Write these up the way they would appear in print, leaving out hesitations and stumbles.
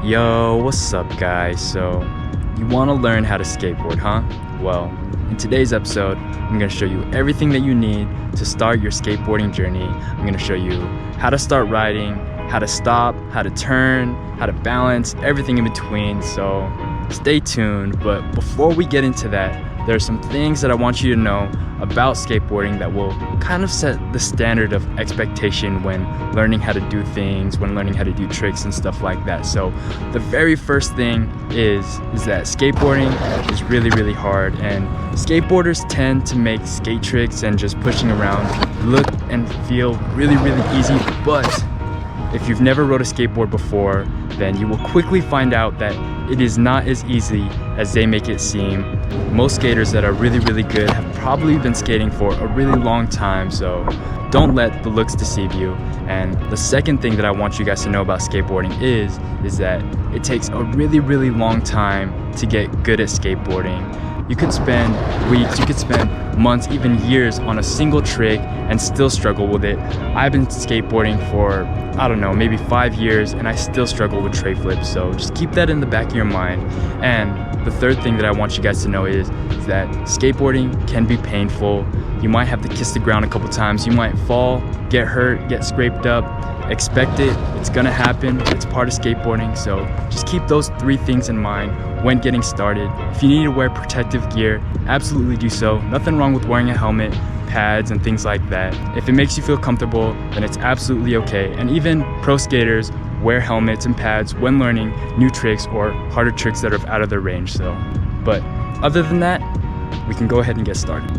Yo, what's up guys? So, you want to learn how to skateboard, huh? Well, in today's episode, I'm going to show you everything that you need to start your skateboarding journey. I'm going to show you how to start riding, how to stop, how to turn, how to balance, everything in between. So, stay tuned. But before we get into that, there are some things that I want you to know about skateboarding that will kind of set the standard of expectation when learning how to do things, when learning how to do tricks and stuff like that. So the very first thing is that skateboarding is really hard, and skateboarders tend to make skate tricks and just pushing around look and feel really easy. But if you've never rode a skateboard before, then you will quickly find out that it is not as easy as they make it seem. Most skaters that are really good have probably been skating for a really long time, so don't let the looks deceive you. And the second thing that I want you guys to know about skateboarding is that it takes a really long time to get good at skateboarding. You could spend weeks, you could spend months, even years on a single trick and still struggle with it. I've been skateboarding for, I don't know, maybe 5 years, and I still struggle with tray flips, so just keep that in the back of your mind. And the third thing that I want you guys to know is that skateboarding can be painful. You might have to kiss the ground a couple times, you might fall, get hurt, get scraped up. Expect it, it's gonna happen, it's part of skateboarding, so just keep those 3 things in mind when getting started. If you need to wear protective gear, absolutely do so. Nothing wrong with wearing a helmet, pads, and things like that. If it makes you feel comfortable, then it's absolutely okay. And even pro skaters wear helmets and pads when learning new tricks or harder tricks that are out of their range. But other than that, we can go ahead and get started.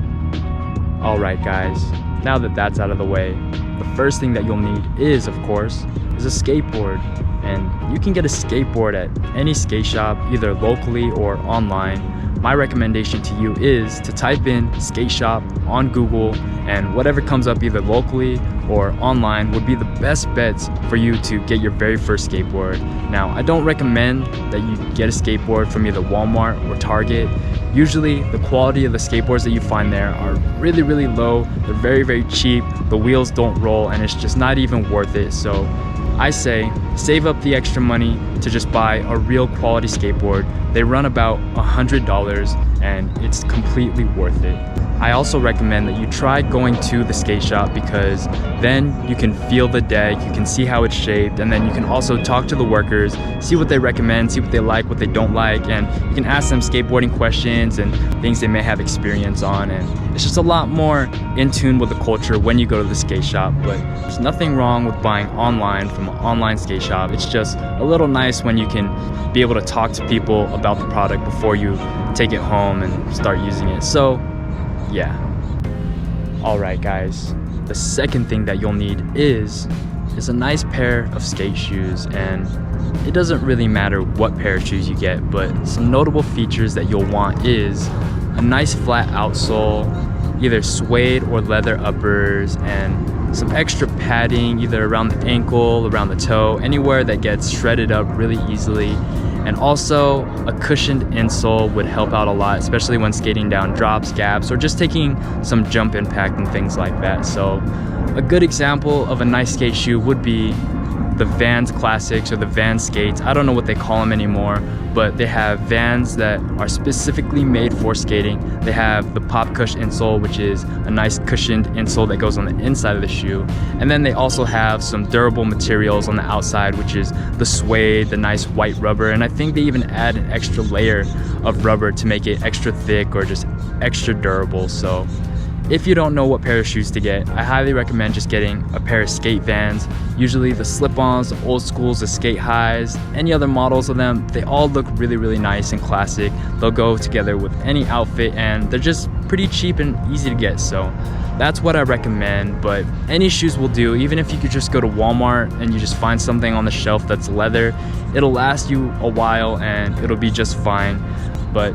Alright guys, now that that's out of the way, the first thing that you'll need is, of course, is a skateboard. And you can get a skateboard at any skate shop, either locally or online. My recommendation to you is to type in skate shop on Google, and whatever comes up either locally or online would be the best bets for you to get your very first skateboard. Now, I don't recommend that you get a skateboard from either Walmart or Target. Usually the quality of the skateboards that you find there are really low. They're very cheap, the wheels don't roll, and it's just not even worth it. So I say save up the extra money to just buy a real quality skateboard. They run about $100 and it's completely worth it. I also recommend that you try going to the skate shop, because then you can feel the deck, you can see how it's shaped, and then you can also talk to the workers, see what they recommend, see what they like, what they don't like, and you can ask them skateboarding questions and things they may have experience on. And it's just a lot more in tune with the culture when you go to the skate shop. But there's nothing wrong with buying online from an online skate shop. It's just a little nice when you can be able to talk to people about the product before you take it home and start using it. So yeah. Alright guys, the second thing that you'll need is a nice pair of skate shoes. And it doesn't really matter what pair of shoes you get, but some notable features that you'll want is a nice flat outsole, either suede or leather uppers, and some extra padding either around the ankle, around the toe, anywhere that gets shredded up really easily. And also a cushioned insole would help out a lot, especially when skating down drops, gaps, or just taking some jump impact and things like that. So a good example of a nice skate shoe would be the Vans Classics or the Vans Skates. I don't know what they call them anymore, but they have Vans that are specifically made for skating. They have the Pop Cush insole, which is a nice cushioned insole that goes on the inside of the shoe. And then they also have some durable materials on the outside, which is the suede, the nice white rubber. And I think they even add an extra layer of rubber to make it extra thick or just extra durable. So if you don't know what pair of shoes to get, I highly recommend just getting a pair of skate Vans. Usually the slip-ons, the old schools, the skate highs, any other models of them, they all look really nice and classic. They'll go together with any outfit, and they're just pretty cheap and easy to get. So that's what I recommend. But any shoes will do. Even if you could just go to Walmart and you just find something on the shelf that's leather, it'll last you a while and it'll be just fine. But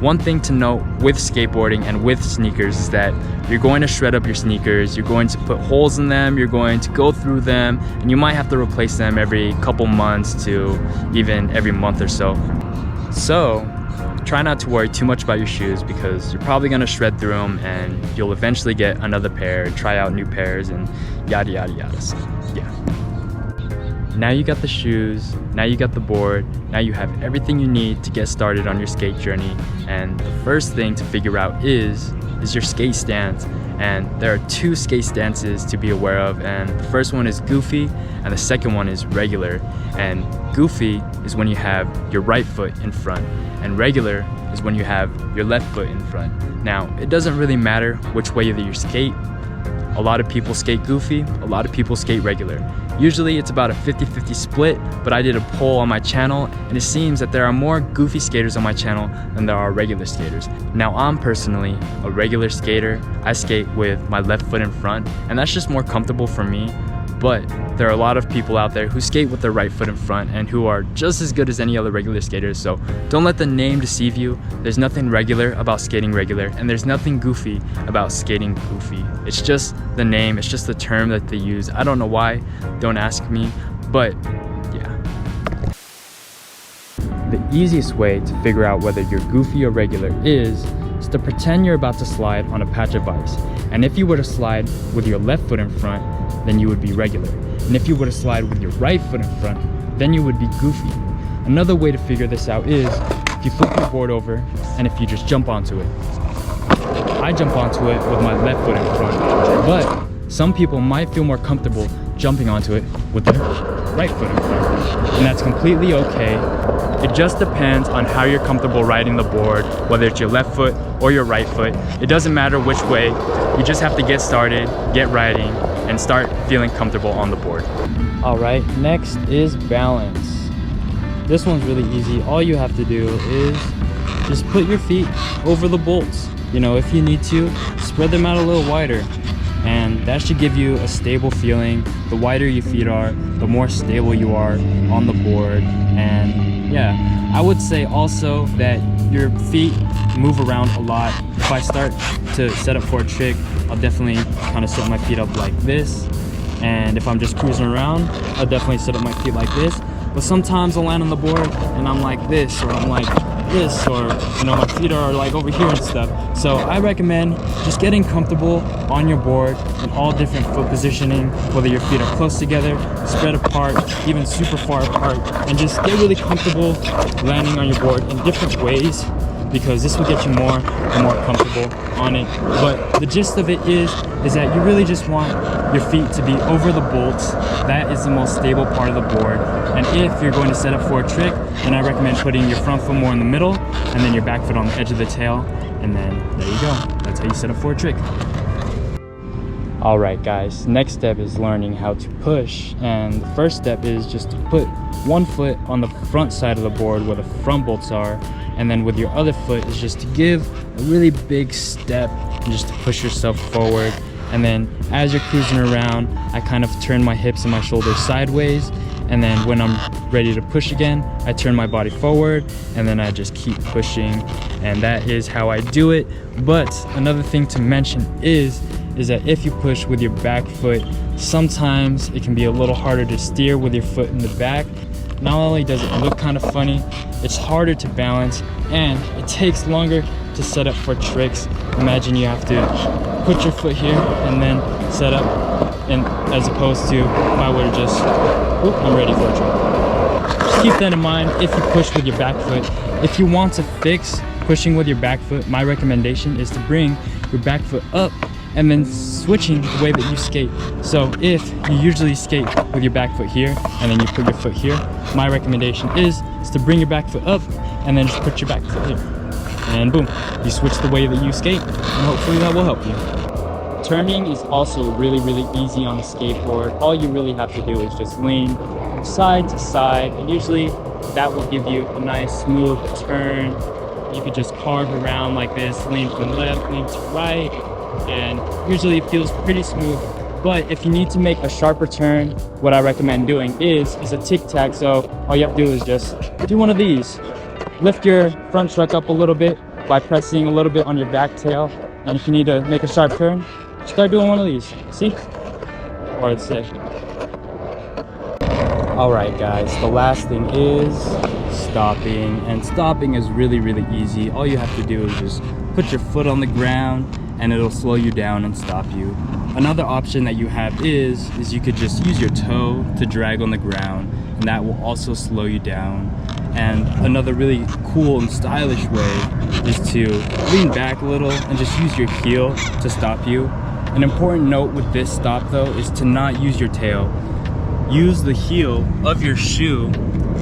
one thing to note with skateboarding and with sneakers is that you're going to shred up your sneakers, you're going to put holes in them, you're going to go through them, and you might have to replace them every couple months to even every month or so. So try not to worry too much about your shoes, because you're probably going to shred through them and you'll eventually get another pair, try out new pairs, and yada. So yeah. now you got the shoes, now you got the board, now you have everything you need to get started on your skate journey. And the first thing to figure out is your skate stance. And there are two skate stances to be aware of, and the first one is goofy and the second one is regular. And goofy is when you have your right foot in front, and regular is when you have your left foot in front. Now, it doesn't really matter which way that you skate. A lot of people skate goofy, a lot of people skate regular. Usually it's about a 50-50 split, but I did a poll on my channel and it seems that there are more goofy skaters on my channel than there are regular skaters. Now, I'm personally a regular skater. I skate with my left foot in front, and that's just more comfortable for me. But there are a lot of people out there who skate with their right foot in front and who are just as good as any other regular skaters. So don't let the name deceive you. There's nothing regular about skating regular, and there's nothing goofy about skating goofy. It's just the name, it's just the term that they use. I don't know why, don't ask me, but yeah. The easiest way to figure out whether you're goofy or regular is to pretend you're about to slide on a patch of ice. And if you were to slide with your left foot in front, then you would be regular. And if you were to slide with your right foot in front, then you would be goofy. Another way to figure this out is if you flip your board over and if you just jump onto it. I jump onto it with my left foot in front, but some people might feel more comfortable jumping onto it with their right foot in front. And that's completely okay. It just depends on how you're comfortable riding the board, whether it's your left foot or your right foot. It doesn't matter which way. You just have to get started, get riding, and start feeling comfortable on the board. All right, next is balance. This one's really easy. All you have to do is just put your feet over the bolts. You know, if you need to, spread them out a little wider. And that should give you a stable feeling. The wider your feet are, the more stable you are on the board. And yeah, I would say also that your feet move around a lot. If I start to set up for a trick, I'll definitely kind of set my feet up like this. And if I'm just cruising around, I'll definitely set up my feet like this. But sometimes I'll land on the board and I'm like this, or I'm like this, or you know, my feet are like over here and stuff. So I recommend just getting comfortable on your board in all different foot positioning, whether your feet are close together, spread apart, even super far apart, and just get really comfortable landing on your board in different ways, because this will get you more and more comfortable on it. But the gist of it is that you really just want your feet to be over the bolts. That is the most stable part of the board. And if you're going to set up for a trick, then I recommend putting your front foot more in the middle and then your back foot on the edge of the tail. And then there you go. That's how you set up for a trick. All right, guys, next step is learning how to push. And the first step is just to put one foot on the front side of the board where the front bolts are, and then with your other foot is just to give a really big step and just to push yourself forward. And then as you're cruising around, I kind of turn my hips and my shoulders sideways, and then when I'm ready to push again, I turn my body forward, and then I just keep pushing. And that is how I do it. But another thing to mention is that if you push with your back foot, sometimes it can be a little harder to steer with your foot in the back. Not only does it look kind of funny, it's harder to balance, and it takes longer to set up for tricks. Imagine you have to put your foot here and then set up, and as opposed to if I were to just, I'm ready for a trick. Just keep that in mind if you push with your back foot. If you want to fix pushing with your back foot, my recommendation is to bring your back foot up and then switching the way that you skate. So if you usually skate with your back foot here and then you put your foot here, my recommendation is to bring your back foot up and then just put your back foot here. And boom, you switch the way that you skate, and hopefully that will help you. Turning is also really, really easy on the skateboard. All you really have to do is just lean side to side, and usually that will give you a nice smooth turn. You could just carve around like this, lean to the left, lean to right, and usually it feels pretty smooth. But if you need to make a sharper turn, what I recommend doing is a tic-tac. So all you have to do is just do one of these. Lift your front truck up a little bit by pressing a little bit on your back tail, and if you need to make a sharp turn, start doing one of these. See? Or it's sick. All right, guys, the last thing is stopping, and stopping is really, really easy. All you have to do is just put your foot on the ground and it'll slow you down and stop you. Another option that you have is you could just use your toe to drag on the ground, and that will also slow you down. And another really cool and stylish way is to lean back a little and just use your heel to stop you. An important note with this stop though is to not use your tail. Use the heel of your shoe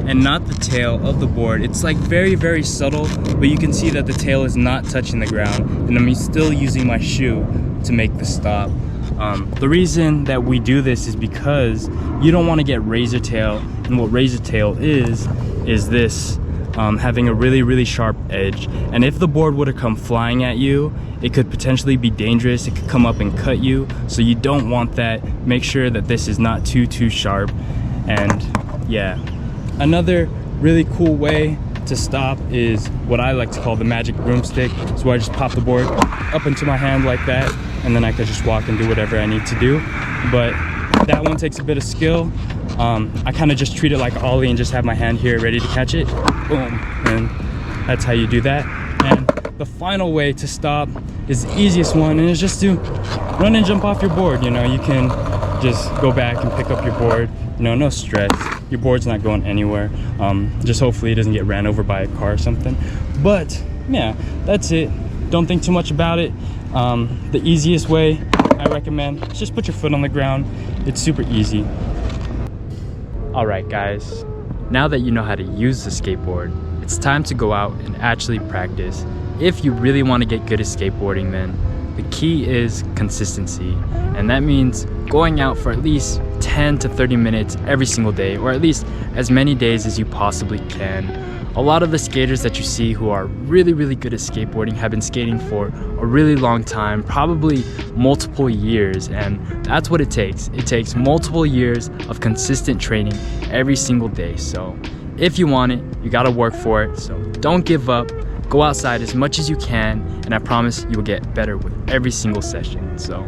and not the tail of the board. It's like very, very subtle, but you can see that the tail is not touching the ground, and I'm still using my shoe to make the stop. The reason that we do this is because you don't want to get razor tail, and what razor tail is this, having a really, really sharp edge. And if the board were to come flying at you, it could potentially be dangerous. It could come up and cut you, so you don't want that. Make sure that this is not too sharp. And yeah, another really cool way to stop is what I like to call the magic broomstick. So I just pop the board up into my hand like that, and then I could just walk and do whatever I need to do. But that one takes a bit of skill. I kind of just treat it like ollie and just have my hand here ready to catch it. Boom, and that's how you do that. And the final way to stop is the easiest one, and it's just to run and jump off your board. You know, you can just go back and pick up your board. You know, no stress. Your board's not going anywhere. Just hopefully it doesn't get ran over by a car or something. But yeah, that's it. Don't think too much about it. The easiest way I recommend is just put your foot on the ground. It's super easy. All right, guys. Now that you know how to use the skateboard, it's time to go out and actually practice. If you really want to get good at skateboarding, then the key is consistency. And that means going out for at least 10 to 30 minutes every single day, or at least as many days as you possibly can. A lot of the skaters that you see who are really, really good at skateboarding have been skating for a really long time, probably multiple years, and that's what it takes. It takes multiple years of consistent training every single day. So if you want it, you gotta work for it. So don't give up. Go outside as much as you can, and I promise you will get better with every single session. So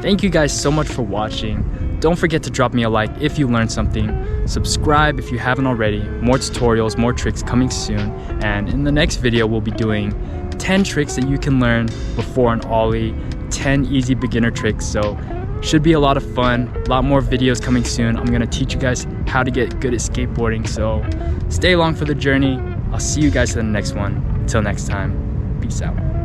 thank you guys so much for watching. Don't forget to drop me a like if you learned something. Subscribe if you haven't already. More tutorials, more tricks coming soon. And in the next video, we'll be doing 10 tricks that you can learn before an ollie, 10 easy beginner tricks. So should be a lot of fun. A lot more videos coming soon. I'm gonna teach you guys how to get good at skateboarding. So stay along for the journey. I'll see you guys in the next one. Until next time, peace out.